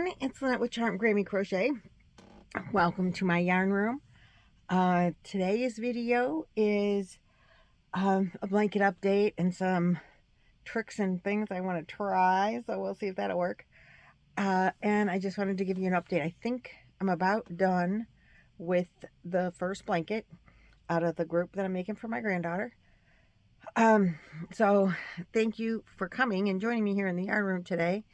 everyone, it's Lynette with Charmed Grammy Crochet. Welcome to my yarn room. Today's video is a blanket update and some tricks and things I want to try, so we'll see if that'll work. And I just wanted to give you an update. I think I'm about done with the first blanket out of the group that I'm making for my granddaughter. So thank you for coming and joining me here in the yarn room today.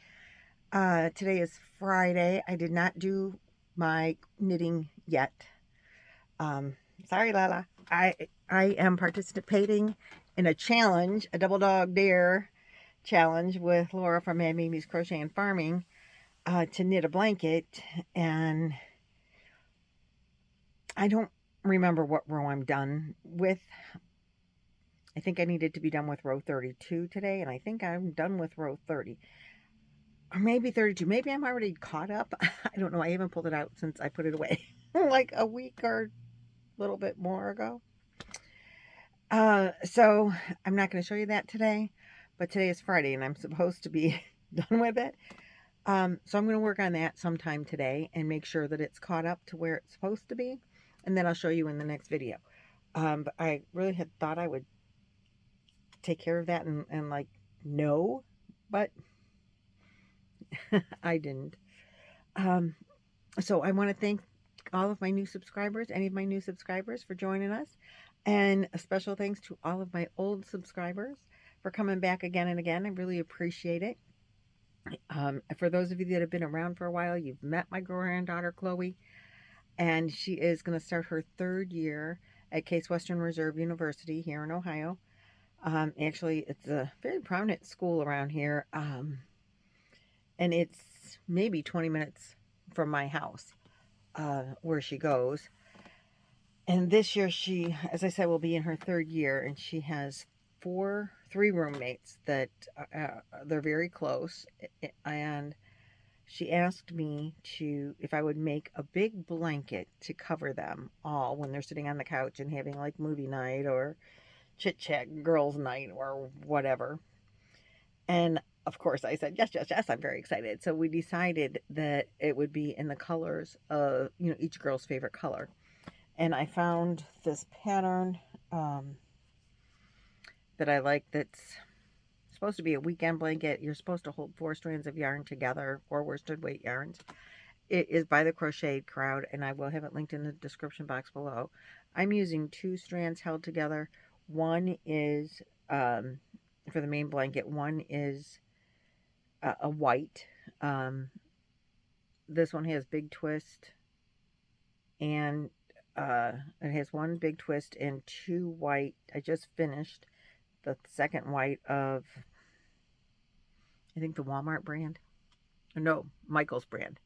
Today is Friday. I did not do my knitting yet. Sorry, Lala. I am participating in a challenge, a double dog dare challenge with Laura from Mad Mimi's Crochet and Farming to knit a blanket, and I don't remember what row I'm done with. I think I needed to be done with row 32 today, and I think I'm done with row 30. Or maybe 32. Maybe I'm already caught up. I don't know. I haven't pulled it out since I put it away like a week or a little bit more ago. So I'm not going to show you that today, but today is Friday and I'm supposed to be done with it. So I'm going to work on that sometime today and make sure that it's caught up to where it's supposed to be. And then I'll show you in the next video. But I really had thought I would take care of that and like, no, but I didn't. So I want to thank all of my new subscribers, any of my new subscribers for joining us. And a special thanks to all of my old subscribers for coming back again and again. I really appreciate it. For those of you that have been around for a while, you've met my granddaughter, Chloe. And she is going to start her 3rd year at Case Western Reserve University here in Ohio. Actually, it's a very prominent school around here. And it's maybe 20 minutes from my house where she goes. And this year she, as I said, will be in her 3rd year, and she has 3 roommates that they're very close. And she asked me if I would make a big blanket to cover them all when they're sitting on the couch and having like movie night or chit chat girls night or whatever. And of course, I said, yes, yes, yes, I'm very excited. So we decided that it would be in the colors of, each girl's favorite color. And I found this pattern that I like that's supposed to be a weekend blanket. You're supposed to hold 4 strands of yarn together, 4 worsted weight yarns. It is by the Crochet Crowd, and I will have it linked in the description box below. I'm using 2 strands held together. One is, for the main blanket, one is a white. This one has big twist, and it has 1 big twist and 2 white. I just finished the 2nd white of, I think, the Walmart brand. No, Michael's brand.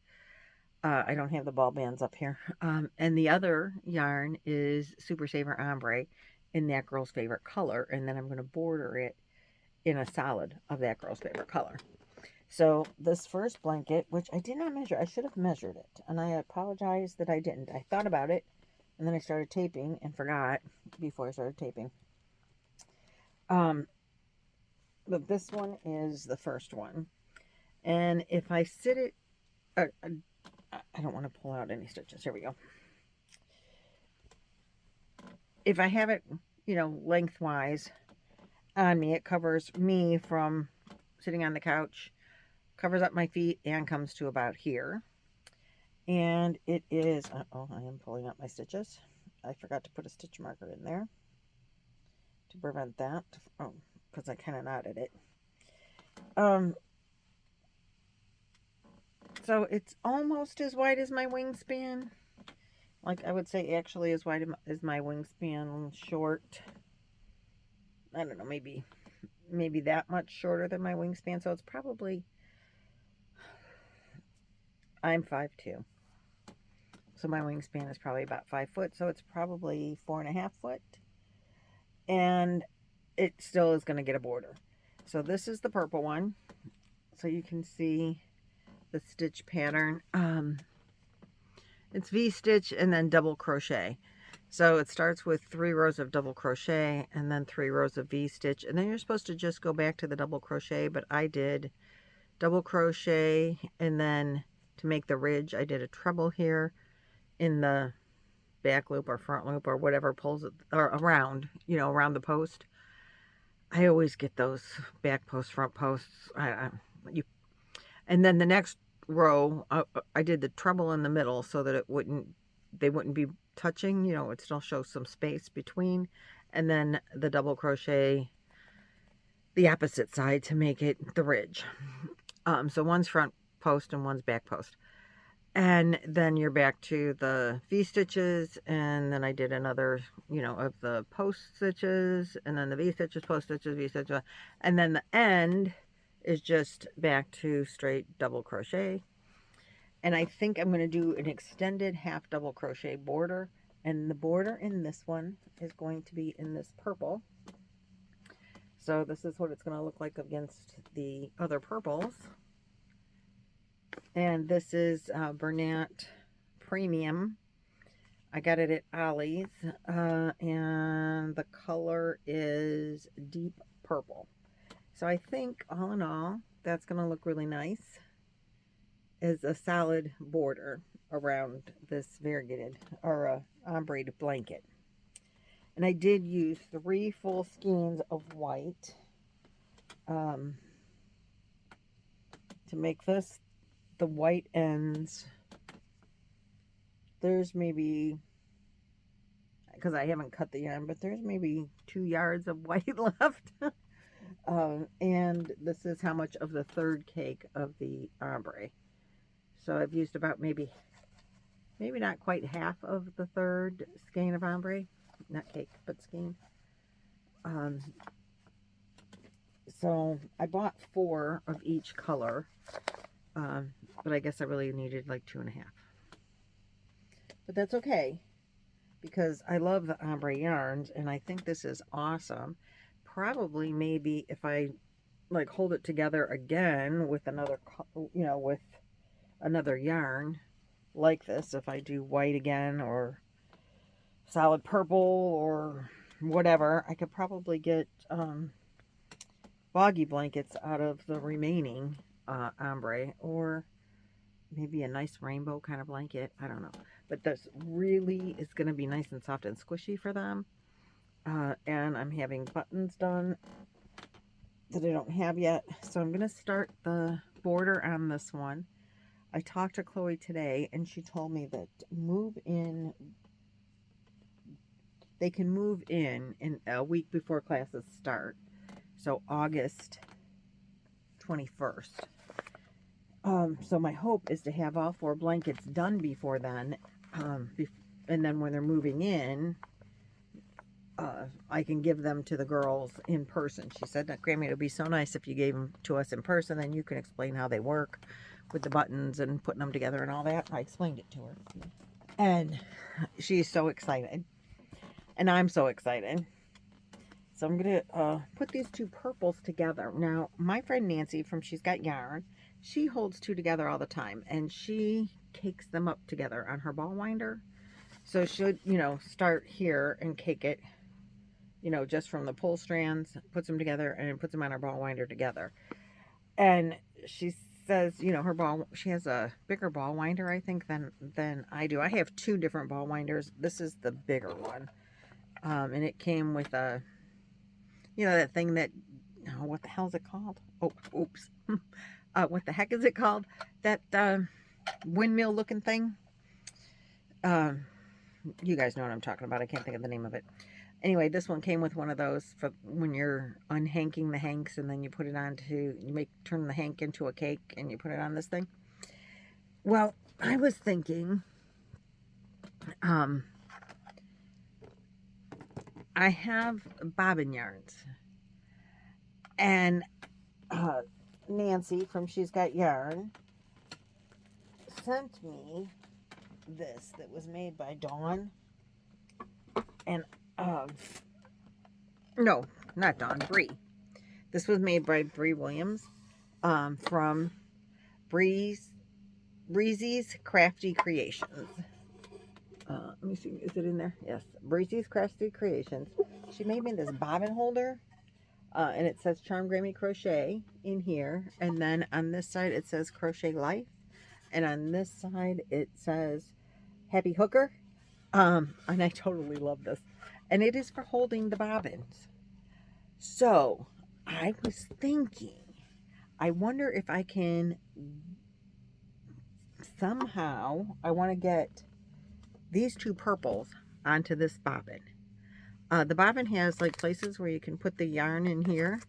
I don't have the ball bands up here. And the other yarn is Super Saver Ombre in that girl's favorite color, and then I'm going to border it in a solid of that girl's favorite color. So this first blanket, which I did not measure, I should have measured it, and I apologize that I didn't. I thought about it, and then I started taping and forgot before I started taping. But this one is the first one, and if I sit it, I don't want to pull out any stitches. Here we go. If I have it, lengthwise on me, it covers me from sitting on the couch, covers up my feet, and comes to about here. And it is, oh, I am pulling up my stitches. I forgot to put a stitch marker in there to prevent that. Oh, because I kind of knotted it. So it's almost as wide as my wingspan. Like, I would say actually as wide as my wingspan, short. I don't know, maybe that much shorter than my wingspan. So it's probably, I'm 5'2". So my wingspan is probably about 5 foot. So it's probably 4.5 foot. And it still is going to get a border. So this is the purple one. So you can see the stitch pattern. It's V-stitch and then double crochet. So it starts with 3 rows of double crochet and then 3 rows of V-stitch. And then you're supposed to just go back to the double crochet, but I did double crochet and then to make the ridge. I did a treble here in the back loop or front loop or whatever pulls it, or around, you know, around the post. I always get those back posts, front posts. And then the next row, I did the treble in the middle so that they wouldn't be touching, you know, it still shows some space between. And then the double crochet the opposite side to make it the ridge. So one's front post and one's back post. And then you're back to the V-stitches, and then I did another, you know, of the post stitches, and then the V-stitches, post stitches, V-stitches, and then the end is just back to straight double crochet. And I think I'm going to do an extended half double crochet border, and the border in this one is going to be in this purple. So this is what it's going to look like against the other purples. And this is Bernat Premium. I got it at Ollie's. And the color is deep purple. So I think, all in all, that's going to look really nice as a solid border around this variegated, or ombre blanket. And I did use 3 full skeins of white to make this. The white ends, there's maybe, because I haven't cut the yarn, but there's maybe 2 yards of white left. And this is how much of the third cake of the ombre. So I've used about maybe not quite half of the third skein of ombre. Not cake, but skein. So I bought 4 of each color. But I guess I really needed like 2.5. But that's okay, because I love the ombre yarns, and I think this is awesome. Probably, maybe if I like hold it together again with another, you know, with another yarn like this, if I do white again or solid purple or whatever, I could probably get boggy blankets out of the remaining ombre, or maybe a nice rainbow kind of blanket. I don't know. But this really is going to be nice and soft and squishy for them. And I'm having buttons done that I don't have yet. So I'm going to start the border on this one. I talked to Chloe today, and she told me that they can move in a week before classes start. So August 21st. So my hope is to have all 4 blankets done before then, and then when they're moving in, I can give them to the girls in person. She said, Grammy, it would be so nice if you gave them to us in person, then you can explain how they work with the buttons and putting them together and all that. I explained it to her, and she's so excited, and I'm so excited. So I'm going to put these 2 purples together. Now, my friend Nancy from She's Got Yarn, she holds 2 together all the time, and she cakes them up together on her ball winder. So she'll, you know, start here and cake it, you know, just from the pull strands, puts them together, and puts them on her ball winder together. And she says, you know, she has a bigger ball winder, I think, than I do. I have 2 different ball winders. This is the bigger one. And it came with a, you know, that thing that, oh, what the hell is it called? Oh, oops. What the heck is it called? That windmill looking thing. You guys know what I'm talking about. I can't think of the name of it. Anyway, this one came with one of those for when you're unhanking the hanks, and then you put it on turn the hank into a cake, and you put it on this thing. Well, I was thinking, I have bobbin yarns, and Nancy from She's Got Yarn sent me this that was made by Dawn, and no, not Dawn, Bree. This was made by Bree Williams from BrieszeesCraftyCreations. Let me see, is it in there? Yes, BrieszeesCraftyCreations. She made me this bobbin holder, and it says Charm Grammy Crochet in here, and then on this side it says Crochet Life, and on this side it says Happy Hooker. And I totally love this. And it is for holding the bobbins. So I was thinking, I wonder if I can somehow, I want to get these two purples onto this bobbin. The bobbin has like places where you can put the yarn in here,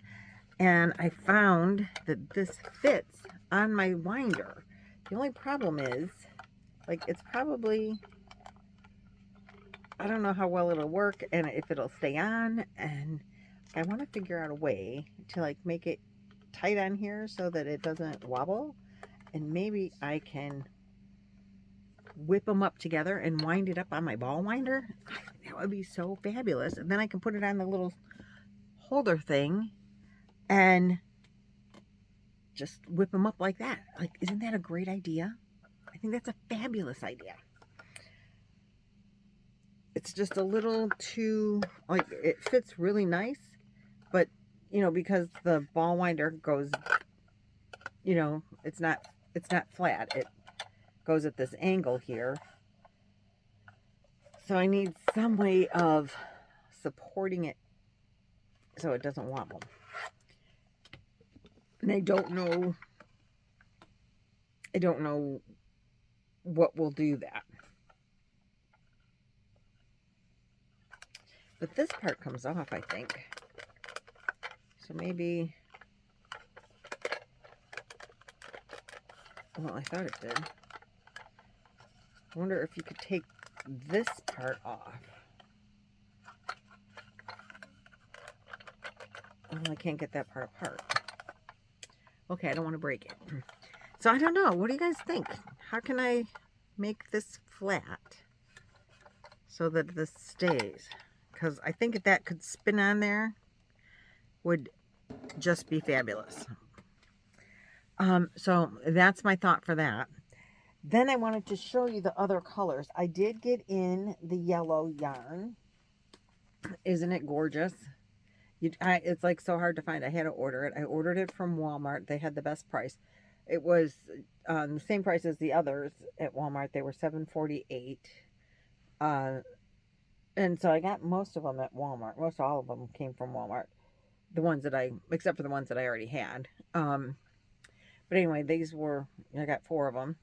and I found that this fits on my winder. The only problem is, like, it's probably, I don't know how well it'll work and if it'll stay on, and I want to figure out a way to like make it tight on here so that it doesn't wobble, and maybe I can whip them up together and wind it up on my ball winder. That would be so fabulous. And then I can put it on the little holder thing and just whip them up like that. Like, isn't that a great idea? I think that's a fabulous idea. It's just a little too, like, it fits really nice, but, you know, because the ball winder goes, you know, it's not flat. It goes at this angle here. So I need some way of supporting it so it doesn't wobble. And I don't know what will do that. But this part comes off, I think. So maybe, well, I thought it did. I wonder if you could take this part off. Oh, I can't get that part apart. Okay, I don't want to break it. So I don't know. What do you guys think? How can I make this flat so that this stays? Because I think if that could spin on there, would just be fabulous. So that's my thought for that. Then I wanted to show you the other colors. I did get in the yellow yarn. Isn't it gorgeous? It's like so hard to find. I had to order it. I ordered it from Walmart. They had the best price. It was the same price as the others at Walmart. They were $7.48. And so I got most of them at Walmart. Most all of them came from Walmart. The ones that except for the ones that I already had. But anyway, I got 4 of them.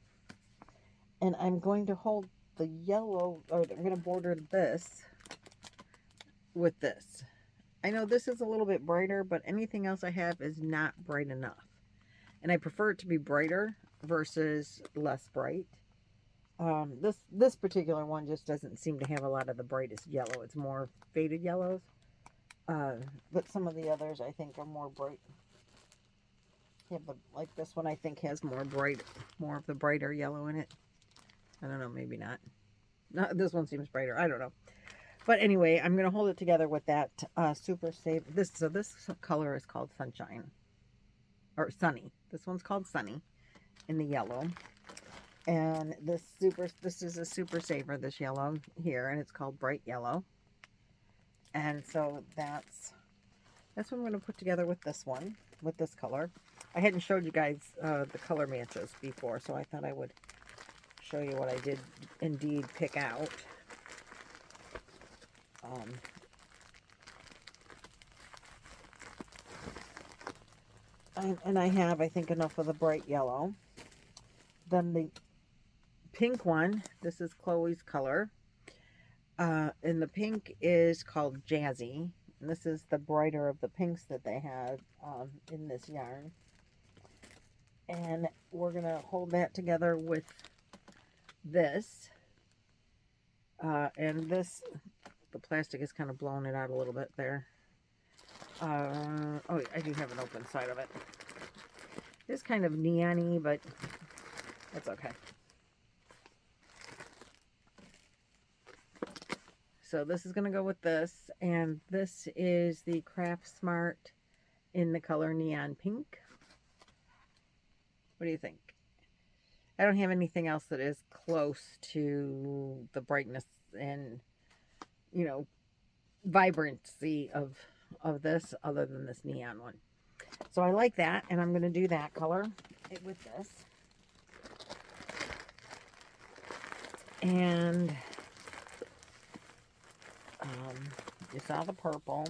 And I'm going to hold the yellow, or I'm going to border this with this. I know this is a little bit brighter, but anything else I have is not bright enough. And I prefer it to be brighter versus less bright. This particular one just doesn't seem to have a lot of the brightest yellow. It's more faded yellows. But some of the others I think are more bright. Like this one I think has more of the brighter yellow in it. I don't know, maybe not. No, this one seems brighter. I don't know. But anyway, I'm going to hold it together with that Super Save. So this color is called Sunshine. Or Sunny. This one's called Sunny in the yellow. And this is a Super Saver, this yellow here. And it's called Bright Yellow. And so that's what I'm going to put together with this one. With this color. I hadn't showed you guys the color matches before. So I thought I would show you what I did indeed pick out. And I have, I think, enough of the bright yellow. Then the pink one, this is Chloe's color. And the pink is called Jazzy. And this is the brighter of the pinks that they have in this yarn. And we're going to hold that together with this. And this, the plastic is kind of blowing it out a little bit there. Oh, I do have an open side of it. It's kind of neon-y, but that's okay. So this is going to go with this, and this is the Craft Smart in the color Neon Pink. What do you think? I don't have anything else that is close to the brightness and, you know, vibrancy of this other than this neon one. So I like that, and I'm going to do that color with this. And you saw the purple.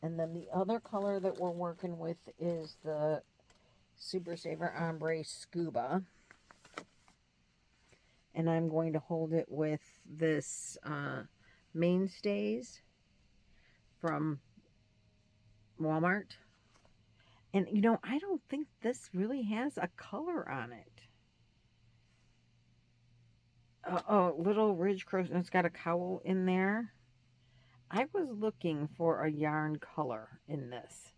And then the other color that we're working with is the Super Saver Ombre Scuba. And I'm going to hold it with this Mainstays from Walmart. And, you know, I don't think this really has a color on it. Oh, little ridge crochet. It's got a cowl in there. I was looking for a yarn color in this.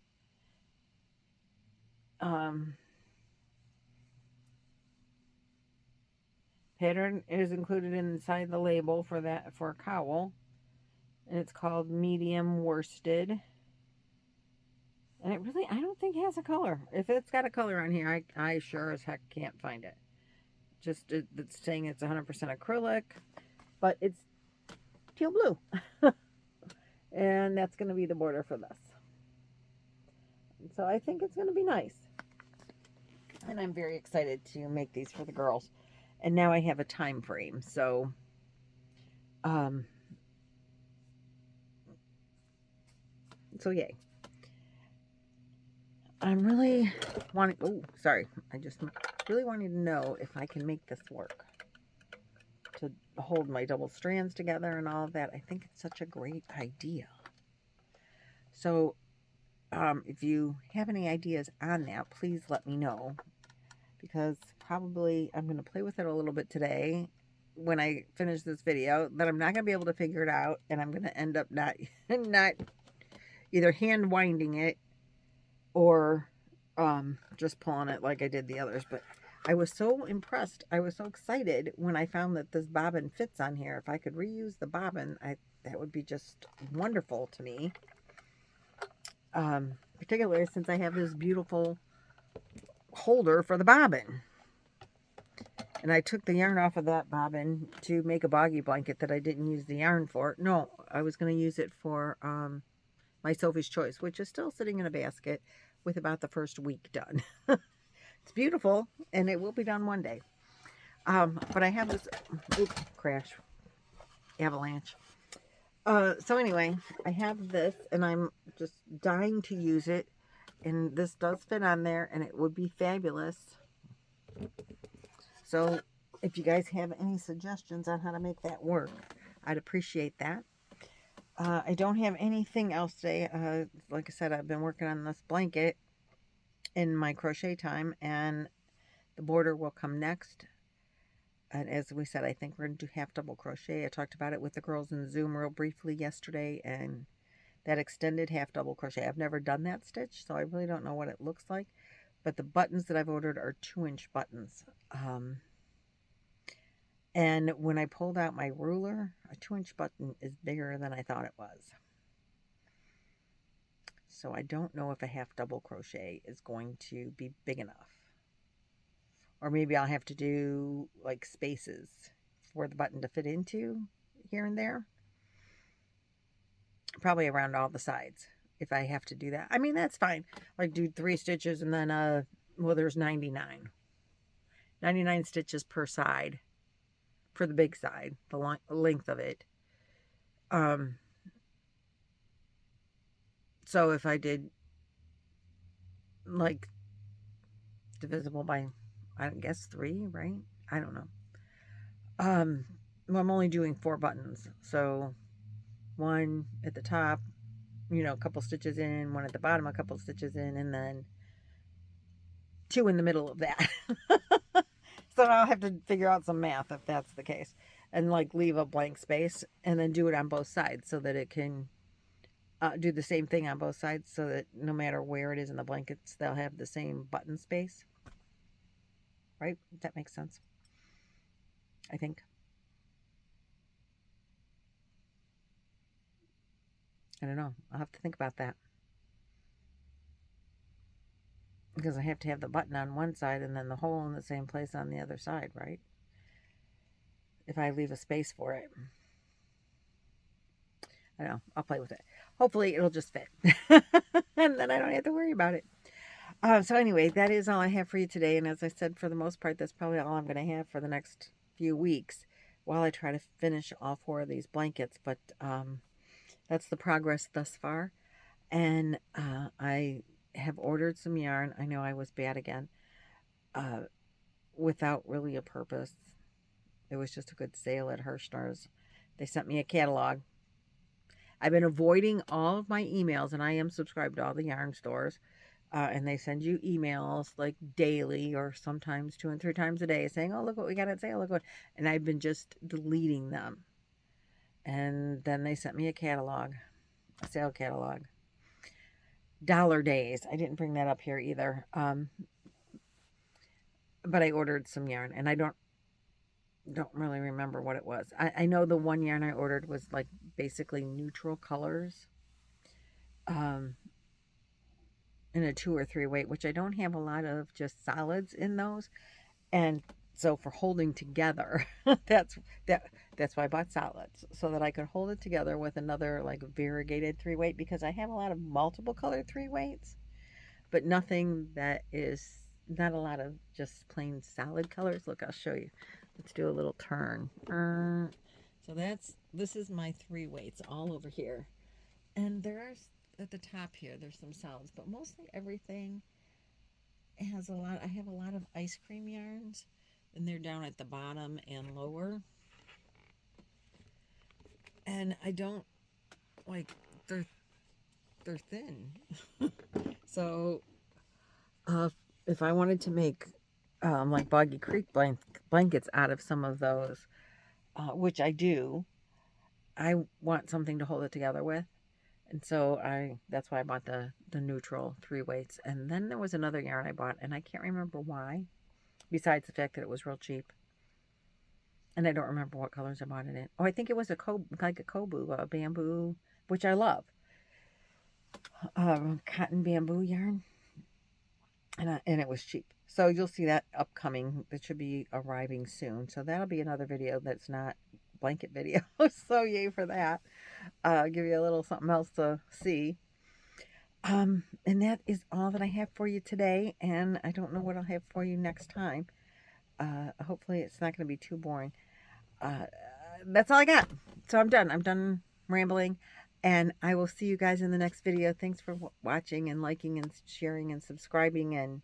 Pattern is included inside the label for a cowl. And it's called medium worsted. And it really, I don't think it has a color. If it's got a color on here, I sure as heck can't find it. Just, it's saying it's 100% acrylic, but it's teal blue. And that's going to be the border for this. So I think it's going to be nice. And I'm very excited to make these for the girls. And now I have a time frame. So, yay. I'm really wanting, oh, sorry. I just really wanted to know if I can make this work. To hold my double strands together and all of that. I think it's such a great idea. So, if you have any ideas on that, please let me know. Because probably I'm going to play with it a little bit today when I finish this video. That I'm not going to be able to figure it out. And I'm going to end up not either hand winding it or just pulling it like I did the others. But I was so impressed. I was so excited when I found that this bobbin fits on here. If I could reuse the bobbin, that would be just wonderful to me. Particularly since I have this beautiful holder for the bobbin. And I took the yarn off of that bobbin to make a boggy blanket that I didn't use the yarn for. No, I was going to use it for my Sophie's Choice, which is still sitting in a basket with about the first week done. It's beautiful, and it will be done one day. But I have this, oops, crash, avalanche. So anyway, I have this, and I'm just dying to use it. And this does fit on there, and it would be fabulous. So if you guys have any suggestions on how to make that work, I'd appreciate that. I don't have anything else today. Like I said, I've been working on this blanket in my crochet time, and the border will come next. And as we said, I think we're going to do half double crochet. I talked about it with the girls in Zoom real briefly yesterday, and that extended half double crochet. I've never done that stitch, so I really don't know what it looks like. But the buttons that I've ordered are 2-inch buttons. And when I pulled out my ruler, a 2-inch button is bigger than I thought it was. So I don't know if a half double crochet is going to be big enough. Or maybe I'll have to do like spaces for the button to fit into here and there. Probably around all the sides if I have to do that. I mean, that's fine. Like do 3 stitches and then, well, there's 99. 99 stitches per side for the big side, the length of it. So if I did like divisible by, I guess 3, right? I don't know. Well, I'm only doing 4 buttons. So 1 at the top, you know, a couple stitches in, 1 at the bottom, a couple stitches in, and then 2 in the middle of that. So I'll have to figure out some math if that's the case, and like leave a blank space and then do it on both sides so that it can do the same thing on both sides, so that no matter where it is in the blankets, they'll have the same button space. Right? That makes sense, I think. I don't know. I'll have to think about that. Because I have to have the button on one side and then the hole in the same place on the other side, right? If I leave a space for it. I don't know. I'll play with it. Hopefully it'll just fit. And then I don't have to worry about it. So anyway, that is all I have for you today. And as I said, for the most part, that's probably all I'm going to have for the next few weeks while I try to finish all 4 of these blankets. But that's the progress thus far. And I have ordered some yarn. I know I was bad again, without really a purpose. It was just a good sale at Hirschner's. They sent me a catalog. I've been avoiding all of my emails, and I am subscribed to all the yarn stores. And they send you emails like daily or sometimes 2 and 3 times a day saying, oh, look what we got at sale. Look what. And I've been just deleting them. And then they sent me a catalog, a sale catalog. Dollar Days. I didn't bring that up here either. But I ordered some yarn, and I don't really remember what it was. I know the one yarn I ordered was like basically neutral colors. In a 2 or 3 weight, which I don't have a lot of just solids in those. And so for holding together, that's why I bought solids, so that I could hold it together with another like variegated 3 weight, because I have a lot of multiple colored 3 weights, but nothing that is not a lot of just plain solid colors. Look, I'll show you. Let's do a little turn. So this is my 3 weights all over here, and there's at the top here there's some solids, but mostly everything has a lot. I have a lot of ice cream yarns, and they're down at the bottom and lower, and I don't like, they're thin. So if I wanted to make like Boggy Creek blankets out of some of those, which I do, I want something to hold it together with. And so that's why I bought the neutral 3 weights. And then there was another yarn I bought, and I can't remember why, besides the fact that it was real cheap. And I don't remember what colors I bought it in. Oh, I think it was a kobu, a bamboo, which I love. Cotton bamboo yarn. And it was cheap. So you'll see that upcoming. It should be arriving soon. So that'll be another video that's not blanket video. So yay for that. Give you a little something else to see. And that is all that I have for you today, and I don't know what I'll have for you next time. Hopefully it's not going to be too boring. That's all I got. So I'm done rambling, and I will see you guys in the next video. Thanks for watching and liking and sharing and subscribing and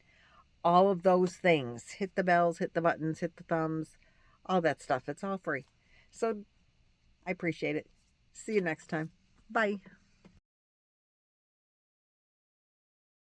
all of those things. Hit the bells, hit the buttons, hit the thumbs, all that stuff. It's all free. So I appreciate it. See you next time. Bye.